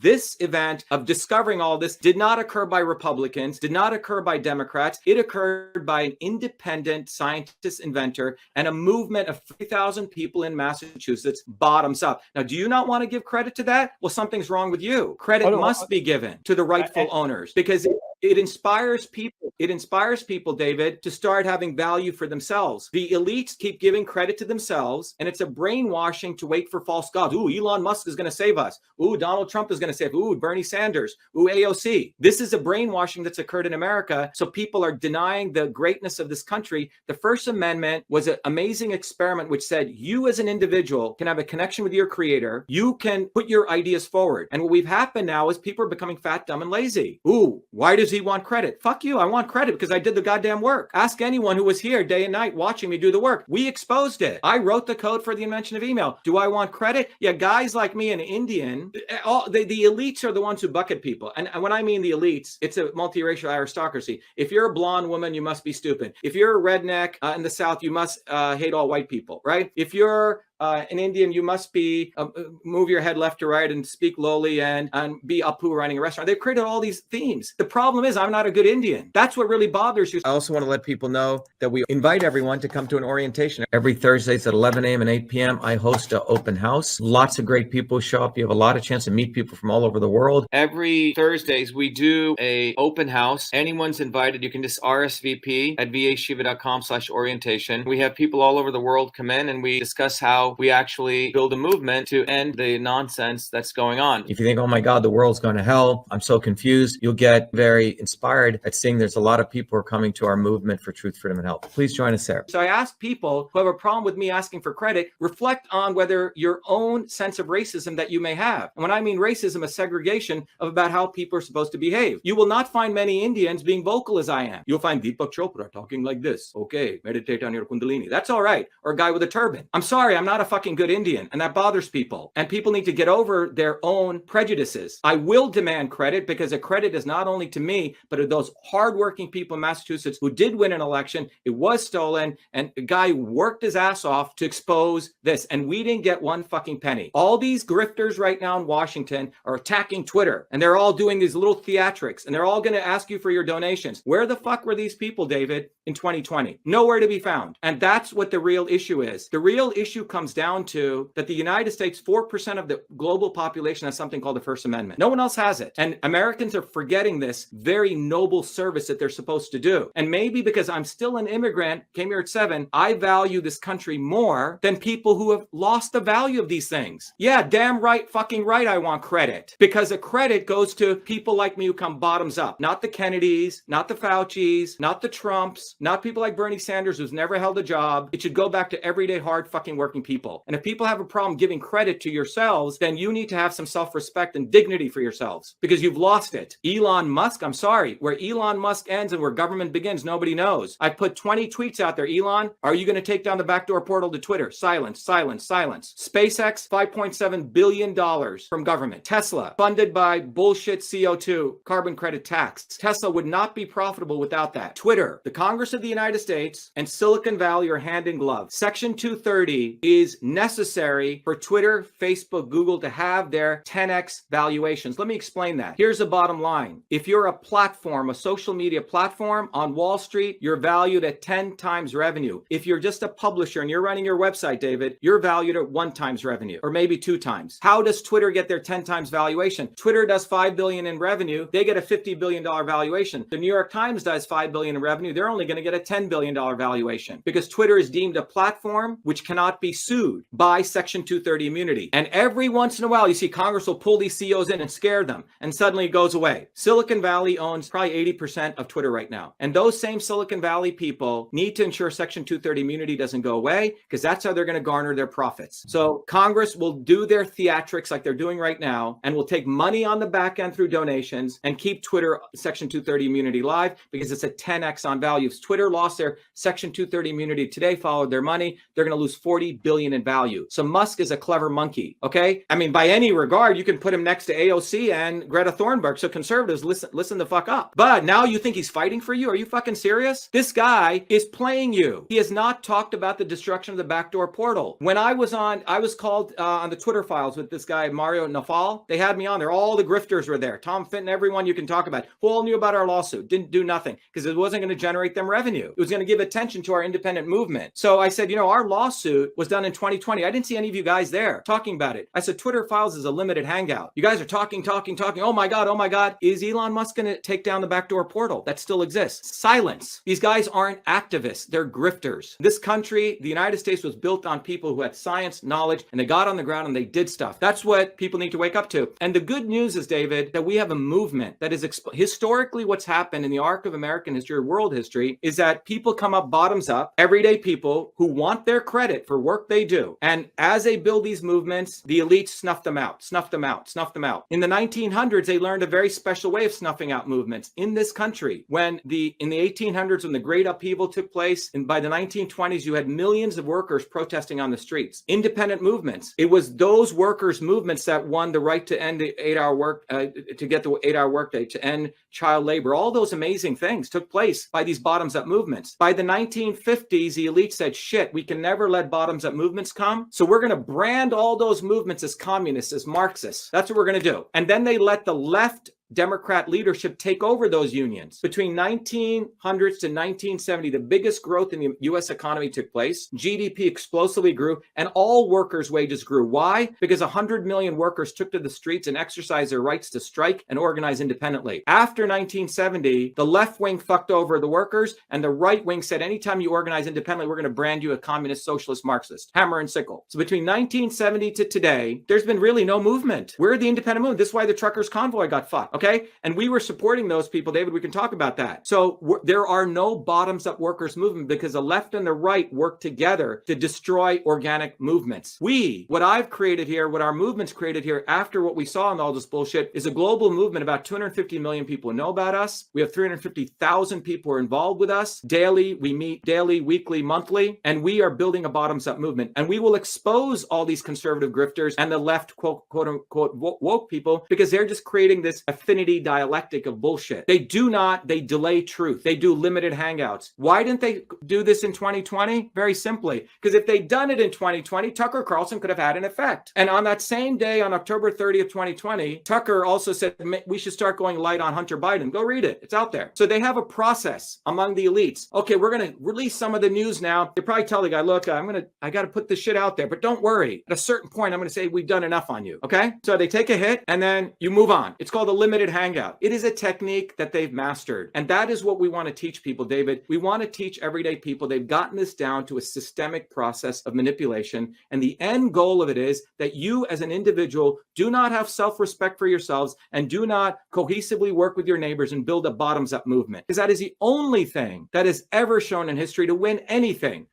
This event of discovering all this did not occur by Republicans, did not occur by Democrats. It occurred by an independent scientist, inventor, and a movement of 3,000 people in Massachusetts, bottoms up. Now, do you not want to give credit to that? Well, something's wrong with you. Credit must be given to the rightful owners, because it inspires people. It inspires people, David, to start having value for themselves. The elites keep giving credit to themselves, and it's a brainwashing to wait for false gods. Ooh, Elon Musk is going to save us. Ooh, Donald Trump is going to save. Ooh, Bernie Sanders. Ooh, AOC. This is a brainwashing that's occurred in America. So people are denying the greatness of this country. The First Amendment was an amazing experiment which said you as an individual can have a connection with your creator. You can put your ideas forward. And what we've happened now is people are becoming fat, dumb, and lazy. Ooh, why does he want credit? Fuck you. I want credit because I did the goddamn work. Ask anyone who was here day and night watching me do the work. We exposed it. I wrote the code for the invention of email. Do I want credit? Yeah, guys like me, an Indian, the elites are the ones who bucket people. And when I mean the elites, it's a multiracial aristocracy. If you're a blonde woman, you must be stupid. If you're a redneck in the South, you must hate all white people, right? If you're an Indian, you must be move your head left to right and speak lowly and be Apu running a restaurant. They've created all these themes. The problem is I'm not a good Indian. That's what really bothers you. I also want to let people know that we invite everyone to come to an orientation. Every Thursdays at 11 a.m. and 8 p.m. I host an open house. Lots of great people show up. You have a lot of chance to meet people from all over the world. Every Thursdays we do a open house. Anyone's invited. You can just RSVP at vashiva.com/orientation. We have people all over the world come in and we discuss how we actually build a movement to end the nonsense that's going on. If you think, oh my God, the world's going to hell, I'm so confused, you'll get very inspired at seeing there's a lot of people who are coming to our movement for truth, freedom, and health. Please join us there. So I ask people who have a problem with me asking for credit, reflect on whether your own sense of racism that you may have. And when I mean racism, a segregation of about how people are supposed to behave. You will not find many Indians being vocal as I am. You'll find Deepak Chopra talking like this. Okay, meditate on your Kundalini. That's all right. Or a guy with a turban. I'm sorry, I'm not a fucking good Indian, and that bothers people. And people need to get over their own prejudices. I will demand credit because a credit is not only to me, but to those hardworking people in Massachusetts who did win an election. It was stolen, and a guy worked his ass off to expose this, and we didn't get one fucking penny. All these grifters right now in Washington are attacking Twitter, and they're all doing these little theatrics, and they're all going to ask you for your donations. Where the fuck were these people, David, in 2020? Nowhere to be found. And that's what the real issue is. The real issue comes down to that the United States, 4% of the global population has something called the First Amendment. No one else has it. And Americans are forgetting this very noble service that they're supposed to do. And maybe because I'm still an immigrant, came here at 7, I value this country more than people who have lost the value of these things. Yeah, damn right, fucking right, I want credit. Because a credit goes to people like me who come bottoms up. Not the Kennedys, not the Faucis, not the Trumps, not people like Bernie Sanders who's never held a job. It should go back to everyday hard fucking working people. And if people have a problem giving credit to yourselves, then you need to have some self-respect and dignity for yourselves because you've lost it. Elon Musk, I'm sorry, where Elon Musk ends and where government begins, nobody knows. I put 20 tweets out there. Elon, are you going to take down the backdoor portal to Twitter? Silence, silence, silence. SpaceX, $5.7 billion from government. Tesla, funded by bullshit CO2, carbon credit tax. Tesla would not be profitable without that. Twitter, the Congress of the United States and Silicon Valley are hand in glove. Section 230 is necessary for Twitter, Facebook, Google to have their 10x valuations. Let me explain that. Here's the bottom line. If you're a platform, a social media platform on Wall Street, you're valued at 10 times revenue. If you're just a publisher and you're running your website, David, you're valued at 1 times revenue or maybe 2 times. How does Twitter get their 10 times valuation? Twitter does $5 billion in revenue. They get a $50 billion valuation. The New York Times does $5 billion in revenue. They're only going to get a $10 billion valuation because Twitter is deemed a platform which cannot be sued by Section 230 immunity. And every once in a while, you see Congress will pull these CEOs in and scare them, and suddenly it goes away. Silicon Valley owns probably 80% of Twitter right now. And those same Silicon Valley people need to ensure Section 230 immunity doesn't go away because that's how they're going to garner their profits. So Congress will do their theatrics like they're doing right now and will take money on the back end through donations and keep Twitter Section 230 immunity live because it's a 10x on value. If Twitter lost their Section 230 immunity today, followed their money, they're going to lose $40 billion billion in value. So Musk is a clever monkey, okay? I mean, by any regard, you can put him next to AOC and Greta Thunberg. So conservatives, listen the fuck up. But now you think he's fighting for you? Are you fucking serious? This guy is playing you. He has not talked about the destruction of the backdoor portal. When I was called on the Twitter files with this guy, Mario Nafal. They had me on there. All the grifters were there. Tom Fitton, everyone you can talk about, who all knew about our lawsuit, didn't do nothing because it wasn't going to generate them revenue. It was going to give attention to our independent movement. So I said, our lawsuit was done in 2020. I didn't see any of you guys there talking about it. I said, Twitter files is a limited hangout. You guys are talking. Oh my God. Is Elon Musk going to take down the backdoor portal that still exists? Silence. These guys aren't activists. They're grifters. This country, the United States, was built on people who had science, knowledge, and they got on the ground and they did stuff. That's what people need to wake up to. And the good news is, David, that we have a movement that is historically what's happened in the arc of American history or world history is that people come up bottoms up, everyday people who want their credit for work they do. And as they build these movements, the elites snuff them out. In the 1900s, they learned a very special way of snuffing out movements in this country. In the 1800s, when the great upheaval took place, and by the 1920s, you had millions of workers protesting on the streets. Independent movements. It was those workers' movements that won the right to end the 8-hour work, to get the 8-hour workday, to end child labor. All those amazing things took place by these bottoms-up movements. By the 1950s, the elite said, shit, we can never let bottoms-up movements come. So we're going to brand all those movements as communists, as Marxists. That's what we're going to do. And then they let the left Democrat leadership take over those unions. Between 1900s to 1970, the biggest growth in the U.S. economy took place. GDP explosively grew, and all workers' wages grew. Why? Because 100 million workers took to the streets and exercised their rights to strike and organize independently. After 1970, the left wing fucked over the workers, and the right wing said, anytime you organize independently, we're going to brand you a communist, socialist, Marxist. Hammer and sickle. So between 1970 to today, there's been really no movement. We're the independent movement. This is why the truckers' convoy got fucked. Okay. And we were supporting those people, David. We can talk about that. So there are no bottoms up workers movement because the left and the right work together to destroy organic movements. What I've created here, what our movement's created here after what we saw in all this bullshit is a global movement. About 250 million people know about us. We have 350,000 people who are involved with us daily. We meet daily, weekly, monthly, and we are building a bottoms up movement. And we will expose all these conservative grifters and the left quote unquote woke people because they're just creating this affinity dialectic of bullshit. They delay truth. They do limited hangouts. Why didn't they do this in 2020? Very simply, because if they'd done it in 2020, Tucker Carlson could have had an effect. And on that same day, on October 30th, 2020, Tucker also said, we should start going light on Hunter Biden. Go read it. It's out there. So they have a process among the elites. Okay, we're going to release some of the news now. They probably tell the guy, look, I got to put this shit out there, but don't worry. At a certain point, I'm going to say, we've done enough on you. Okay. So they take a hit and then you move on. It's called a limited hangout. It is a technique that they've mastered. And that is what we want to teach people, David. We want to teach everyday people. They've gotten this down to a systemic process of manipulation. And the end goal of it is that you as an individual do not have self-respect for yourselves and do not cohesively work with your neighbors and build a bottoms-up movement. Because that is the only thing that is ever shown in history to win anything.